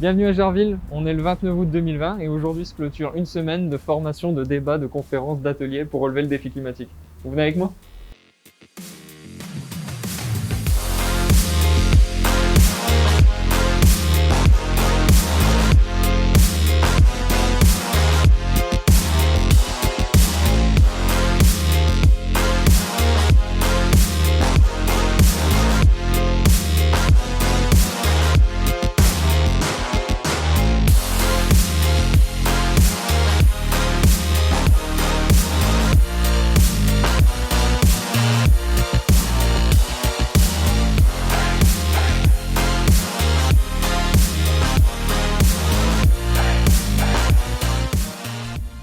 Bienvenue à Jarville, on est le 29 août 2020 et aujourd'hui se clôture une semaine de formation, de débats, de conférences, d'ateliers pour relever le défi climatique. Vous venez avec moi?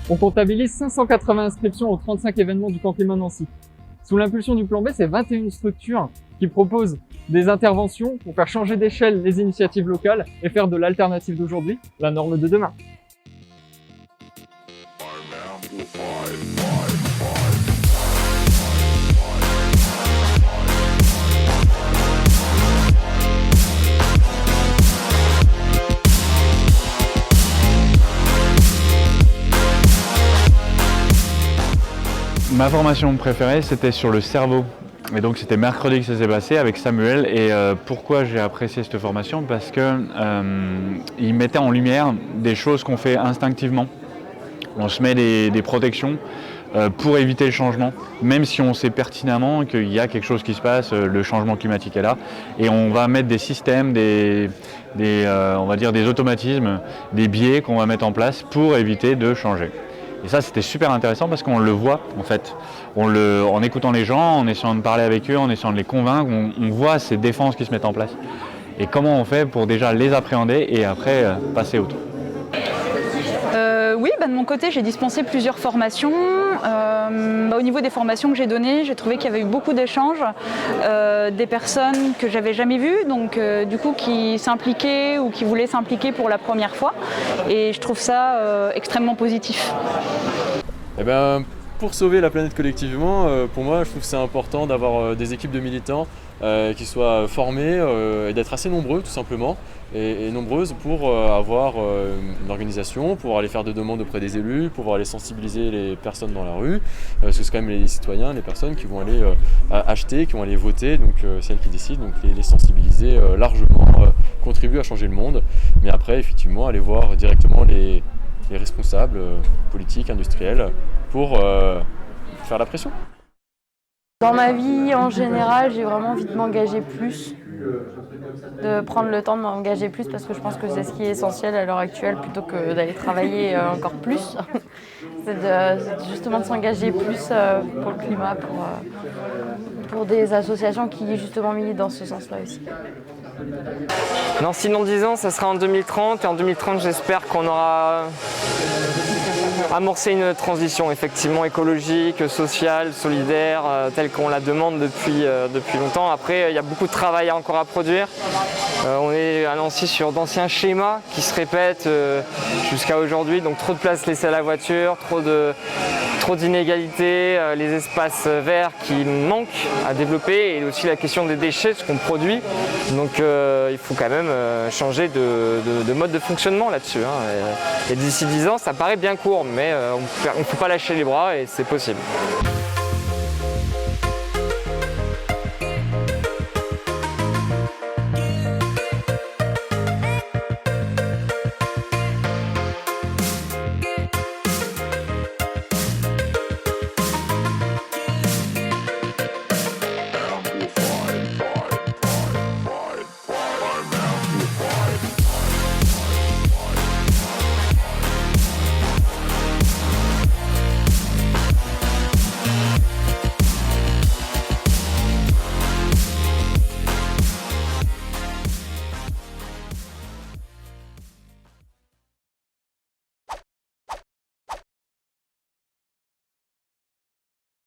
On comptabilise 580 inscriptions aux 35 événements du Camp Climat Nancy. Sous l'impulsion du plan B, c'est 21 structures qui proposent des interventions pour faire changer d'échelle les initiatives locales et faire de l'alternative d'aujourd'hui la norme de demain. Ma formation préférée, c'était sur le cerveau. Et donc c'était mercredi que ça s'est passé avec Samuel. Et pourquoi j'ai apprécié cette formation? Parce qu'il mettait en lumière des choses qu'on fait instinctivement. On se met des protections pour éviter le changement, même si on sait pertinemment qu'il y a quelque chose qui se passe, le changement climatique est là. Et on va mettre des systèmes, on va dire des automatismes, des biais qu'on va mettre en place pour éviter de changer. Et ça, c'était super intéressant parce qu'on le voit, en fait. En écoutant les gens, en essayant de parler avec eux, en essayant de les convaincre, on voit ces défenses qui se mettent en place. Et comment on fait pour déjà les appréhender et après passer au tour. Oui, de mon côté, j'ai dispensé plusieurs formations. Au niveau des formations que j'ai données, j'ai trouvé qu'il y avait eu beaucoup d'échanges, des personnes que j'avais jamais vues, donc du coup qui s'impliquaient ou qui voulaient s'impliquer pour la première fois. Et je trouve ça extrêmement positif. Pour sauver la planète collectivement, pour moi, je trouve que c'est important d'avoir des équipes de militants qui soient formés et d'être assez nombreux tout simplement et nombreuses pour avoir une organisation, pour aller faire des demandes auprès des élus, pour aller sensibiliser les personnes dans la rue, parce que c'est quand même les citoyens, les personnes qui vont aller acheter, qui vont aller voter, donc celles qui décident, donc les sensibiliser largement, contribuer à changer le monde, mais après effectivement aller voir directement les responsables politiques, industriels, pour faire la pression. Dans ma vie, en général, j'ai vraiment envie de m'engager plus, de prendre le temps de m'engager plus parce que je pense que c'est ce qui est essentiel à l'heure actuelle plutôt que d'aller travailler encore plus. C'est justement de s'engager plus pour le climat, pour des associations qui justement militent dans ce sens-là aussi. Non, sinon 10 ans, ça sera en 2030 et en 2030, j'espère qu'on aura amorcé une transition effectivement écologique, sociale, solidaire, telle qu'on la demande depuis longtemps. Après, il y a beaucoup de travail encore à produire. On est à Nancy sur d'anciens schémas qui se répètent jusqu'à aujourd'hui, donc trop de place laissée à la voiture, trop d'inégalités, les espaces verts qui manquent à développer et aussi la question des déchets, ce qu'on produit. Donc il faut quand même changer de mode de fonctionnement là-dessus. Et d'ici 10 ans, ça paraît bien court, mais on ne peut pas lâcher les bras et c'est possible.